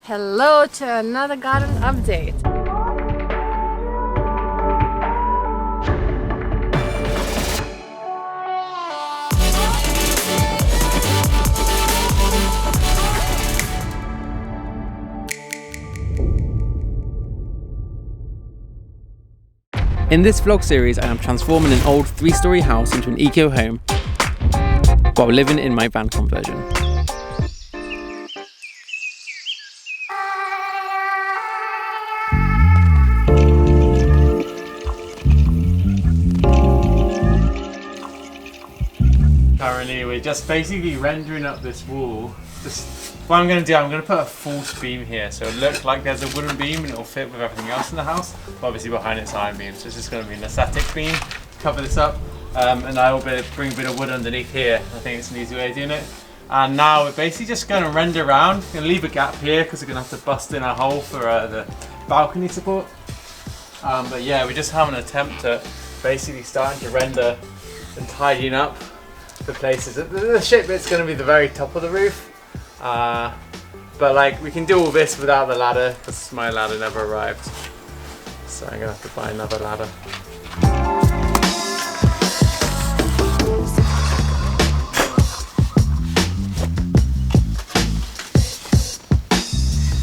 Hello to another garden update. In this vlog series, I am transforming an old 3-story house into an eco home while living in my van conversion. Currently, we're just basically rendering up this wall. What I'm going to do, I'm going to put a false beam here, so it looks like there's a wooden beam and it'll fit with everything else in the house. But obviously behind it's iron beam, so it's just going to be an aesthetic beam. Cover this up, and I will bring a bit of wood underneath here. I think it's an easy way of doing it. And now we're basically just going to render around. We're going to leave a gap here because we're going to have to bust in a hole for the balcony support. But yeah, we're just having an attempt at basically starting to render and tidying up the places. The shit bit's going to be the very top of the roof, but like we can do all this without the ladder because my ladder never arrived, so I'm going to have to buy another ladder.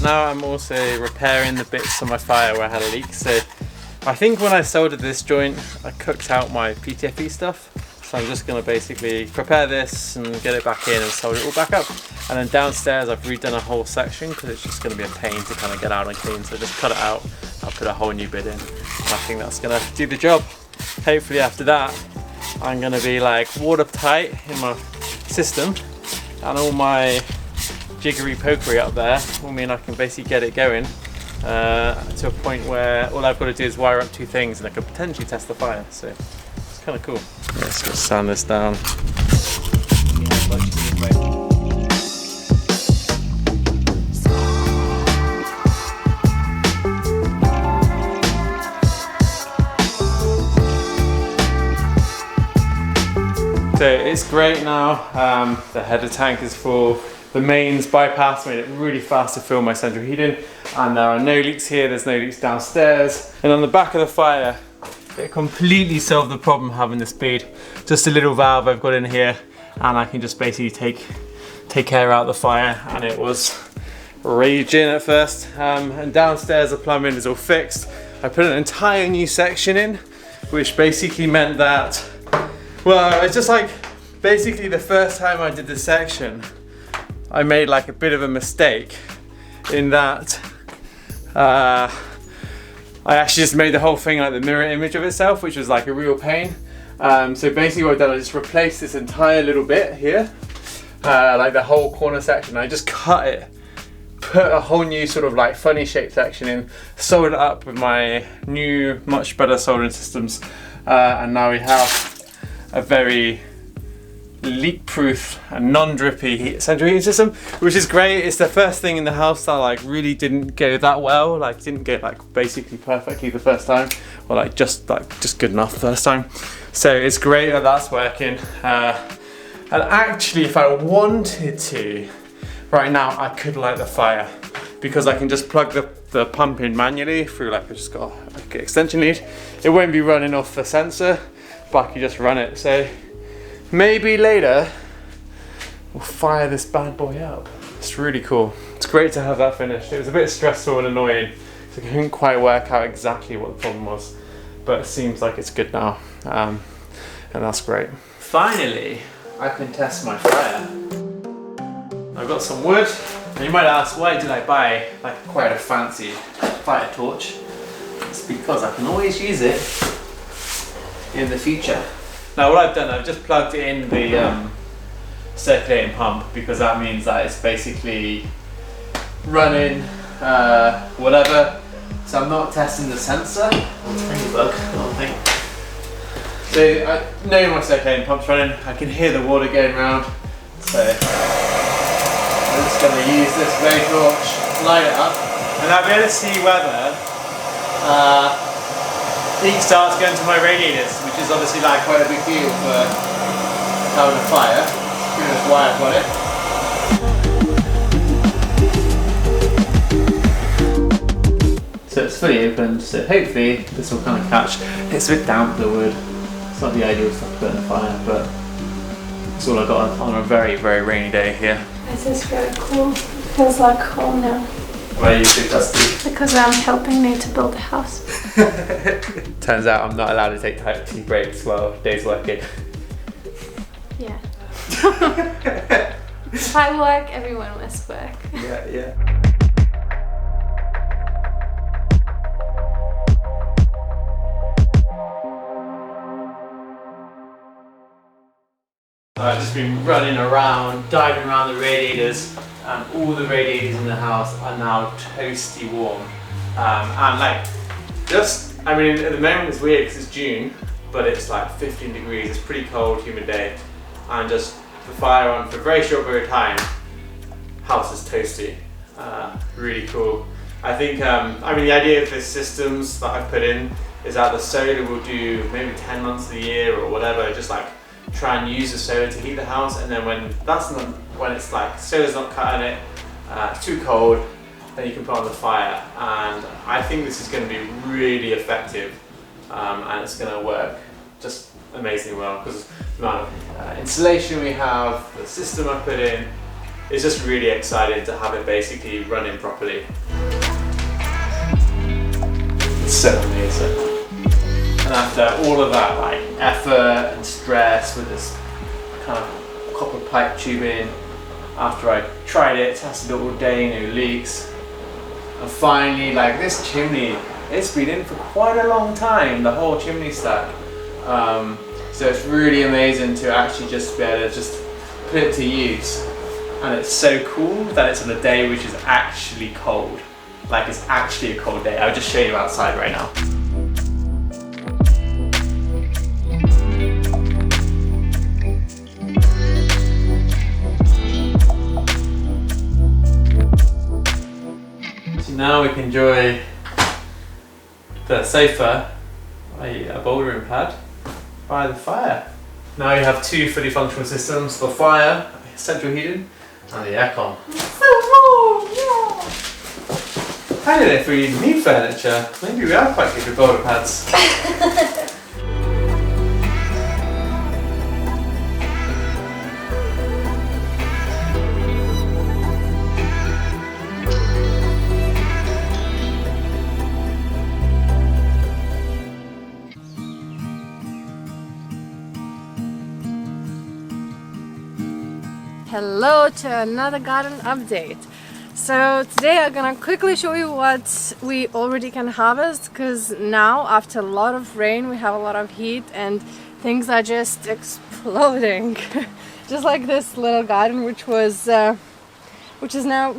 Now I'm also repairing the bits on my fire where I had a leak. So I think when I soldered this joint I cooked out my PTFE stuff. So I'm just going to basically prepare this and get it back in and solder it all back up. And then downstairs I've redone a whole section because it's just going to be a pain to kind of get out and clean. So just cut it out, I'll put a whole new bit in. And I think that's going to do the job. Hopefully after that I'm going to be like watertight in my system, and all my jiggery pokery up there will mean I can basically get it going to a point where all I've got to do is wire up 2 things and I could potentially test the fire. So it's kind of cool. Let's just sand this down. So it's great now. The header tank is full. The mains bypass made it really fast to fill my central heating, and there are no leaks here, there's no leaks downstairs. And on the back of the fire, it completely solved the problem having the speed. Just a little valve I've got in here, and I can just basically take care out the fire, and it was raging at first. And downstairs the plumbing is all fixed. I put an entire new section in, which basically meant that, well, it's just like, basically the first time I did this section, I made like a bit of a mistake in that I actually just made the whole thing like the mirror image of itself, which was like a real pain. So basically what I've done, I just replaced this entire little bit here, like the whole corner section. I just cut it, put a whole new sort of like funny shaped section in, soldered it up with my new, much better soldering systems, and now we have a very leak-proof and non-drippy central heating system, which is great. It's the first thing in the house that like really didn't go that well, like didn't go like basically perfectly the first time, or like just good enough the first time. So it's great that that's working. And actually, if I wanted to, right now I could light the fire because I can just plug the pump in manually through like I've just got an extension lead. It won't be running off the sensor, but I can just run it. So maybe later we'll fire this bad boy up. It's really cool. It's great to have that finished. It was a bit stressful and annoying, so I couldn't quite work out exactly what the problem was, but it seems like it's good now, and that's great. Finally, I can test my fire. I've got some wood, and you might ask, why did I buy like quite a fancy fire torch? It's because I can always use it in the future. Now what I've done, I've just plugged in the circulating pump, because that means that it's basically running whatever. So I'm not testing the sensor. It's pretty bug, I don't think. So I know my circulating pump's running. I can hear the water going around. So I'm just going to use this blowtorch, light it up, and I'll be able to see whether heat starts going to my radiators, which is obviously like quite a big deal for having a fire. That's pretty much why I've got it. So it's fully open, so hopefully this will kind of catch. It's a bit damp, the wood. It's not the ideal stuff to put in the fire, but it's all I got on a very, very rainy day here. This is very cool. It feels like home now. Why are you so dusty? Because I'm helping Nate to build a house. Turns out I'm not allowed to take type 2 breaks while days working. Yeah. If I work, everyone must work. Yeah. I've just been running around, diving around the radiators, and all the radiators in the house are now toasty warm. And like, I mean, at the moment it's weird because it's June, but it's like 15 degrees, it's pretty cold, humid day, and just the fire on for a very short period of time, house is toasty. Really cool. I think, I mean, the idea of the systems that I've put in is that the solar will do maybe 10 months of the year or whatever, just like try and use the solar to heat the house, and then when it's like solar's not cutting it, it's too cold, then you can put on the fire. And I think this is going to be really effective, and it's going to work just amazingly well because the amount of insulation we have, the system I put in, is just really excited to have it basically running properly. It's so amazing. And after all of that like effort and stress with this kind of copper pipe tubing, after I tried it, tested it all day, no leaks, and finally like this chimney, it's been in for quite a long time, the whole chimney stack. So it's really amazing to actually just be able to just put it to use. And it's so cool that it's on a day which is actually cold. Like it's actually a cold day. I'll just show you outside right now. Now we can enjoy the sofa, a bouldering pad, by the fire. Now you have two fully functional systems, the fire, central heating, and the aircon. So warm, yeah! I don't know if we need furniture. Maybe we are quite good with boulder pads. Hello to another garden update. So today I'm gonna quickly show you what we already can harvest, because now after a lot of rain we have a lot of heat and things are just exploding. Just like this little garden which is now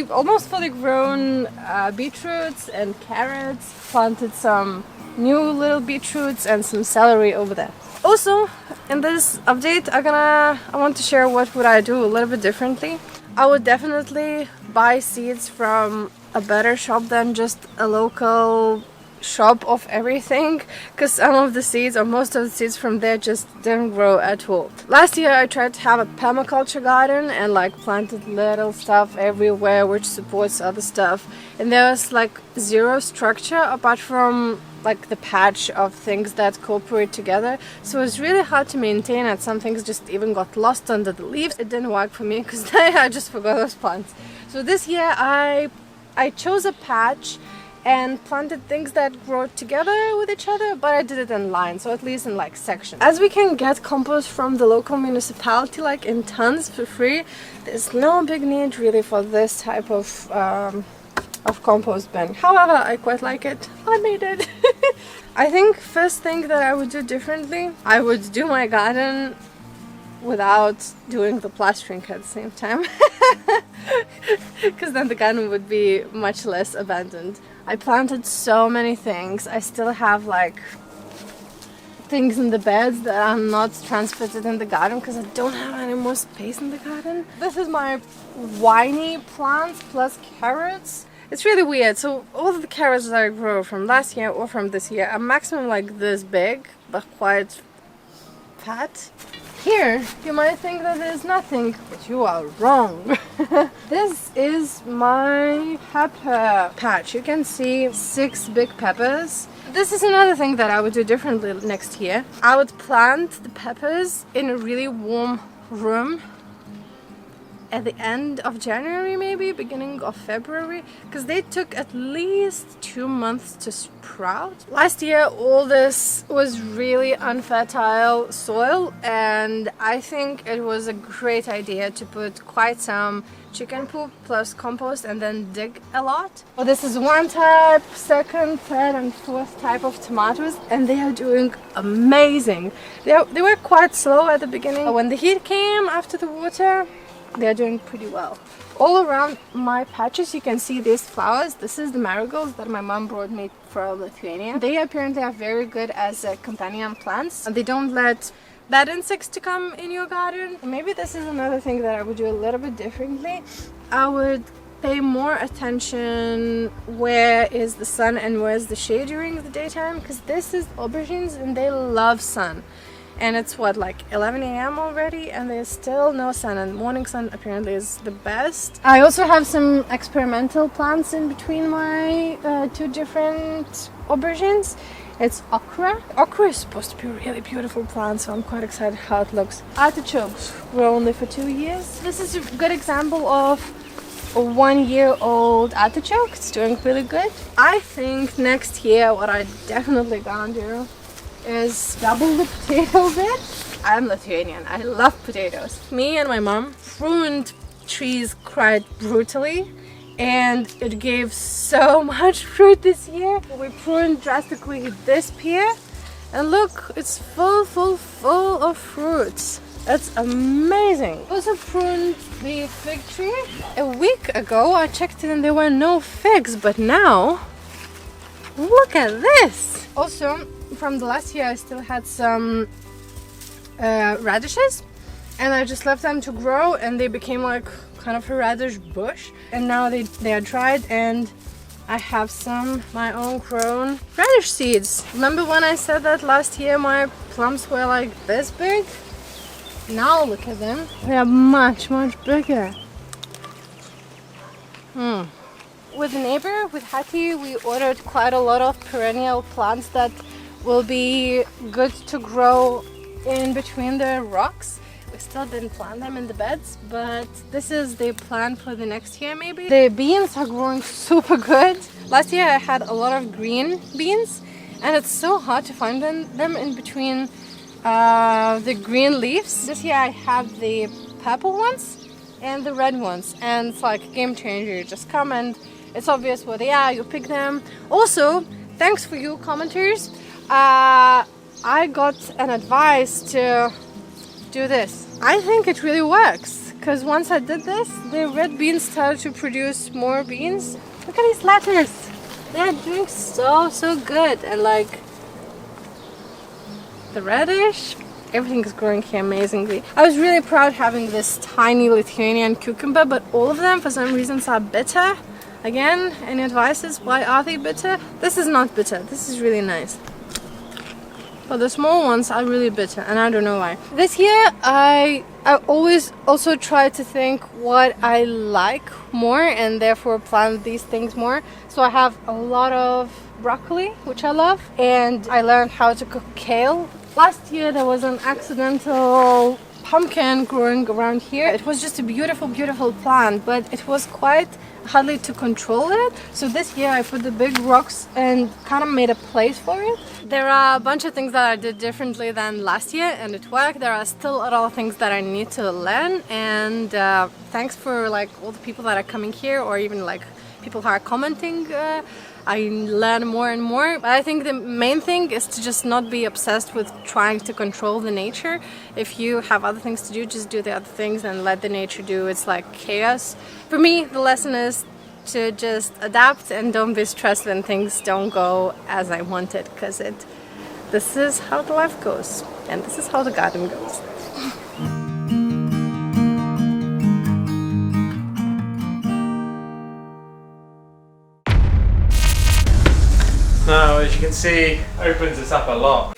almost fully grown beetroots and carrots. Planted some new little beetroots and some celery over there. Also, in this update, I want to share what would I do a little bit differently. I would definitely buy seeds from a better shop than just a local shop of everything, because some of the seeds or most of the seeds from there just didn't grow at all. Last year I tried to have a permaculture garden and like planted little stuff everywhere which supports other stuff, and there was like zero structure apart from like the patch of things that cooperate together, so it's really hard to maintain, and some things just even got lost under the leaves. It didn't work for me because I just forgot those plants. So this year I chose a patch and planted things that grow together with each other, but I did it in line, so at least in like sections. As we can get compost from the local municipality like in tons for free, there's no big need really for this type of compost bin. However, I quite like it. I made it. I think first thing that I would do differently, I would do my garden without doing the plastering at the same time, because then the garden would be much less abandoned. I planted so many things. I still have like things in the beds that are not transplanted in the garden because I don't have any more space in the garden. This is my whiny plants plus carrots. It's really weird. So all of the carrots that I grow from last year or from this year are maximum like this big, but quite fat. Here, you might think that there's nothing, but you are wrong. This is my pepper patch. You can see 6 big peppers. This is another thing that I would do differently next year. I would plant the peppers in a really warm room at the end of January, maybe beginning of February, because they took at least 2 months to sprout. Last year all this was really unfertile soil, and I think it was a great idea to put quite some chicken poop plus compost and then dig a lot. Well, this is one type, second, third and fourth type of tomatoes, and they are doing amazing. They were quite slow at the beginning. When the heat came after the water, they're doing pretty well. All around my patches you can see these flowers. This is the marigolds that my mom brought me from Lithuania. They apparently are very good as companion plants, and they don't let bad insects to come in your garden. Maybe this is another thing that I would do a little bit differently. I would pay more attention where is the sun and where's the shade during the daytime, because this is aubergines and they love sun. And it's what, like 11 a.m. already, and there's still no sun, and morning sun apparently is the best. I also have some experimental plants in between my 2 different aubergines. It's okra. Okra is supposed to be a really beautiful plant, so I'm quite excited how it looks. Artichokes grow only for 2 years. This is a good example of a 1-year-old artichoke. It's doing really good. I think next year what I definitely gonna do is double the potato bit. I'm Lithuanian, I love potatoes. Me and my mom pruned trees quite brutally, and it gave so much fruit this year. We pruned drastically this pear, and look, it's full of fruits. It's amazing. I also pruned the fig tree. A week ago I checked it and there were no figs, but now look at this. Also, from the last year I still had some radishes, and I just left them to grow and they became like kind of a radish bush, and now they are dried, and I have some my own grown radish seeds. Remember when I said that last year my plums were like this big? Now look at them, they are much bigger. With a neighbor, with Hattie, we ordered quite a lot of perennial plants that will be good to grow in between the rocks. We still didn't plant them in the beds, but this is the plan for the next year maybe. The beans are growing super good. Last year I had a lot of green beans, and it's so hard to find them in between the green leaves. This year I have the purple ones and the red ones, and it's like a game changer. You just come and it's obvious where they are, you pick them. Also, thanks for you commenters. I got an advice to do this. I think it really works, because once I did this, the red beans started to produce more beans. Look at these lettuce. They're doing so good, and like the radish, everything is growing here amazingly. I was really proud having this tiny Lithuanian cucumber, but all of them for some reasons are bitter. Again, any advices? Why are they bitter? This is not bitter. This is really nice. But the small ones are really bitter, and I don't know why. This year I always also try to think what I like more, and therefore plant these things more. So I have a lot of broccoli, which I love, and I learned how to cook kale. Last year there was an accidental pumpkin growing around here. It was just a beautiful plant, but it was quite hardly to control it. So this year I put the big rocks and kind of made a place for it. There are a bunch of things that I did differently than last year, and it worked. There are still a lot of things that I need to learn, and thanks for like all the people that are coming here, or even like people who are commenting. I learn more and more. But I think the main thing is to just not be obsessed with trying to control the nature. If you have other things to do, just do the other things and let the nature do its like chaos. For me, the lesson is to just adapt and don't be stressed when things don't go as I wanted, because this is how the life goes, and this is how the garden goes. Now, as you can see, opens us up a lot.